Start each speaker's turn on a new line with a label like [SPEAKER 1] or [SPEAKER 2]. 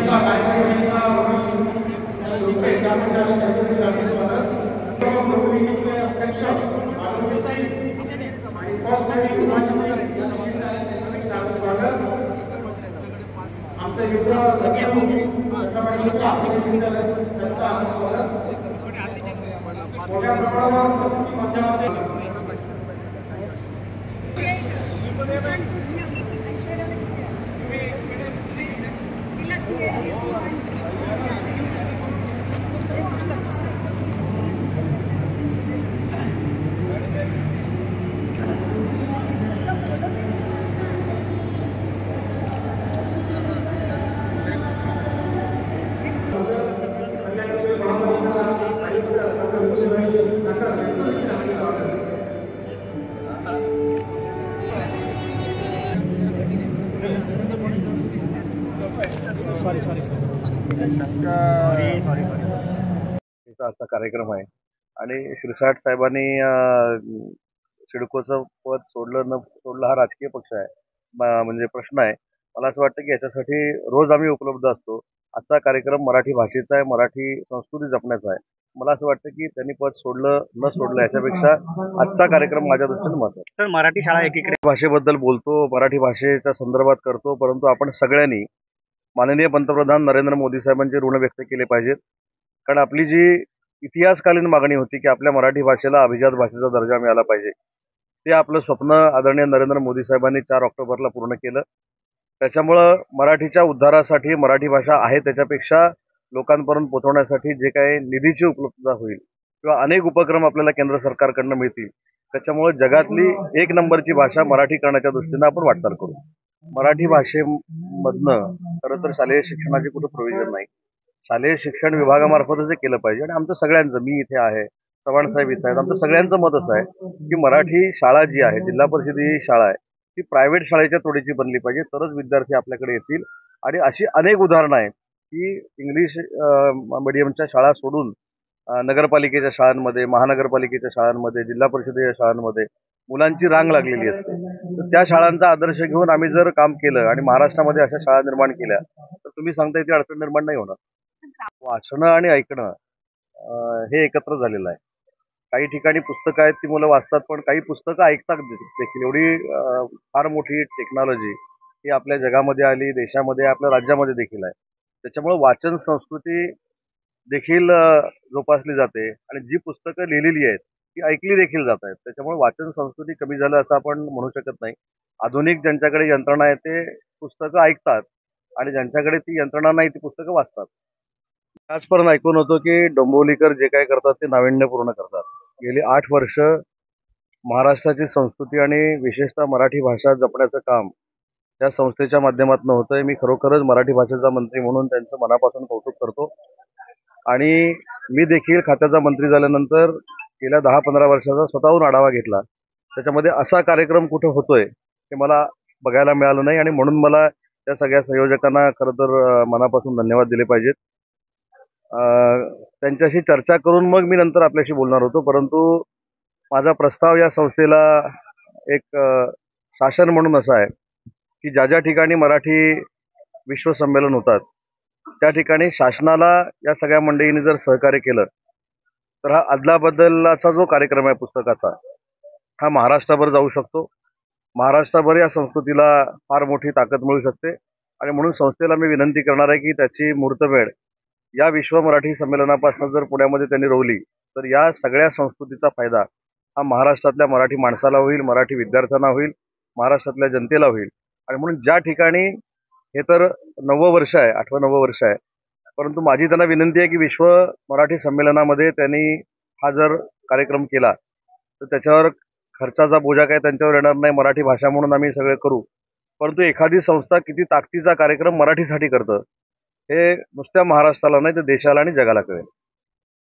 [SPEAKER 1] अभियंता कार्यकारी अभियंता लोकरे त्यामध्ये आले त्याचे हार्दिक स्वागत. कम्युनिटीचे अध्यक्ष आरोग्य साहेब आणि फर्स्ट लेडी उमाजी साहेब हार्दिक स्वागत. आमचे मित्र सचिव छत्रपती आपले विद्यालय त्यांचं हार्दिक स्वागत. मोठ्या प्रमाणावर प्रसिद्धी माध्यमाचे
[SPEAKER 2] आजचा कार्यक्रम आहे आणि शिरसाट साहेबांनी सिडकोचं पद सोडलं न सोडलं हा राजकीय पक्ष आहे म्हणजे प्रश्न आहे. मला असं वाटतं की याच्यासाठी रोज आम्ही उपलब्ध असतो. आजचा कार्यक्रम मराठी भाषेचा आहे, मराठी संस्कृती जपण्याचा आहे. मला असं वाटतं की त्यांनी पद सोडलं न सोडलं याच्यापेक्षा आजचा कार्यक्रम माझ्या दृष्टीने महत्त्वाचा.
[SPEAKER 3] तर मराठी शाळा एकीकडे
[SPEAKER 2] भाषेबद्दल बोलतो, मराठी भाषेच्या संदर्भात करतो, परंतु आपण सगळ्यांनी माननीय पंतप्रधान नरेंद्र मोदी साहेबांचे ऋण व्यक्त केले पाहिजेत. कारण आपली जी इतिहासकालीन मागणी होती की आपल्या मराठी भाषेला अभिजात भाषेचा दर्जा मिळाला पाहिजे, ते आपलं स्वप्न आदरणीय नरेंद्र मोदी साहेबांनी 4 ऑक्टोबरला पूर्ण केलं. त्याच्यामुळं मराठीच्या उद्धारासाठी मराठी भाषा आहे त्याच्यापेक्षा लोकांपर्यंत पोहोचवण्यासाठी जे काही निधीची उपलब्धता होईल किंवा अनेक उपक्रम आपल्याला केंद्र सरकारकडनं मिळतील, त्याच्यामुळे जगातली 1 नंबरची भाषा मराठी करण्याच्या दृष्टीनं आपण वाटचाल करू. मराठी भाषेमधनं खरं तर शालेय शिक्षणाचे कुठं प्रोव्हिजन नाही. शालेय शिक्षण विभागामार्फतच हे केलं पाहिजे. आणि आमचं सगळ्यांचं, मी इथे आहे, चव्हाण साहेब इथे आहेत, आमचं सगळ्यांचं मत असं आहे की मराठी शाळा जी आहे, जिल्हा परिषद ही शाळा आहे, ती प्रायव्हेट शाळेच्या तोडीची बनली पाहिजे, तरच विद्यार्थी आपल्याकडे येतील. आणि अशी अनेक उदाहरणं आहेत की इंग्लिश मीडियमच्या शाळा सोडून नगरपालिकेच्या शाळांमध्ये, महानगरपालिकेच्या शाळांमध्ये, जिल्हा परिषदेच्या शाळांमध्ये मुलांची रांग लागलेली असते. तर त्या शाळांचा आदर्श घेऊन आम्ही जर काम केलं आणि महाराष्ट्रामध्ये अशा शाळा निर्माण केल्या तर तुम्ही सांगता इथे अडचण निर्माण नाही होणार. वाचणं आणि ऐकणं हे एकत्र झालेलं आहे. काही ठिकाणी पुस्तकं आहेत, ती मुलं वाचतात, पण काही पुस्तकं ऐकतात देखील. एवढी फार मोठी टेक्नॉलॉजी ही आपल्या जगामध्ये आली, देशामध्ये, आपल्या राज्यामध्ये देखील आहे. त्याच्यामुळे वाचन संस्कृती देखील जोपासली जाते आणि जी पुस्तकं लिहिलेली आहेत ती ऐकली देखील जात आहेत. त्याच्यामुळे वाचन संस्कृती कमी झालं असं आपण म्हणू शकत नाही. आधुनिक ज्यांच्याकडे यंत्रणा आहे ते पुस्तकं ऐकतात आणि ज्यांच्याकडे ती यंत्रणा नाही ती पुस्तकं वाचतात. आजपर्यंत ऐकून होतो की डोंबिवलीकर जे काय करतात ते नाविन्यपूर्ण करतात. गेली 8 वर्ष महाराष्ट्राची संस्कृती आणि विशेषतः मराठी भाषा जपण्याचं काम त्या संस्थेच्या माध्यमातून होतंय. मी खरोखरच मराठी भाषेचा मंत्री म्हणून त्यांचं मनापासून कौतुक करतो. आणि मी देखील खात्याचा मंत्री झाल्यानंतर गेल्या 10-15 वर्षाचा स्वतःहून आढावा घेतला. त्याच्यामध्ये असा कार्यक्रम कुठं होतोय हे मला बघायला मिळालं नाही आणि म्हणून मला त्या सगळ्या संयोजकांना खरं तर मनापासून धन्यवाद दिले पाहिजेत. त्यांच्याशी चर्चा करून मग मी नंतर आपल्याशी बोलणार होतो, परंतु माझा प्रस्ताव या संस्थेला एक शासन म्हणून असा आहे की ज्या ज्या ठिकाणी मराठी विश्वसंमेलन होतात त्या ठिकाणी शासनाला या सगळ्या मंडळींनी जर सहकार्य केलं तर हा अदलाबदलाचा जो कार्यक्रम आहे पुस्तकाचा, हा महाराष्ट्रभर जाऊ शकतो. महाराष्ट्रभर या संस्कृतीला फार मोठी ताकद मिळू शकते. आणि म्हणून संस्थेला मी विनंती करणार आहे की त्याची मुहूर्तमेढ या विश्व मराठी संमेलनापासून जर पुण्यामध्ये त्यांनी रोवली तर या सगळ्या संस्कृतीचा फायदा हा महाराष्ट्रातल्या मराठी माणसाला होईल, मराठी विद्यार्थ्यांना होईल, महाराष्ट्रातल्या जनतेला होईल. आणि म्हणून ज्या ठिकाणी हे तर 9वं वर्ष आहे, 8वं 9वं वर्ष आहे, परंतु माझी त्यांना विनंती आहे की विश्व मराठी संमेलनामध्ये त्यांनी हा जर कार्यक्रम केला तर त्याच्यावर खर्चाचा बोजा काय त्यांच्यावर येणार नाही. मराठी भाषा म्हणून आम्ही सगळे करू. परंतु एखादी संस्था किती ताकदीचा कार्यक्रम मराठीसाठी करतं हे नुसत्या महाराष्ट्राला नाही तर देशाला आणि जगाला कळेल.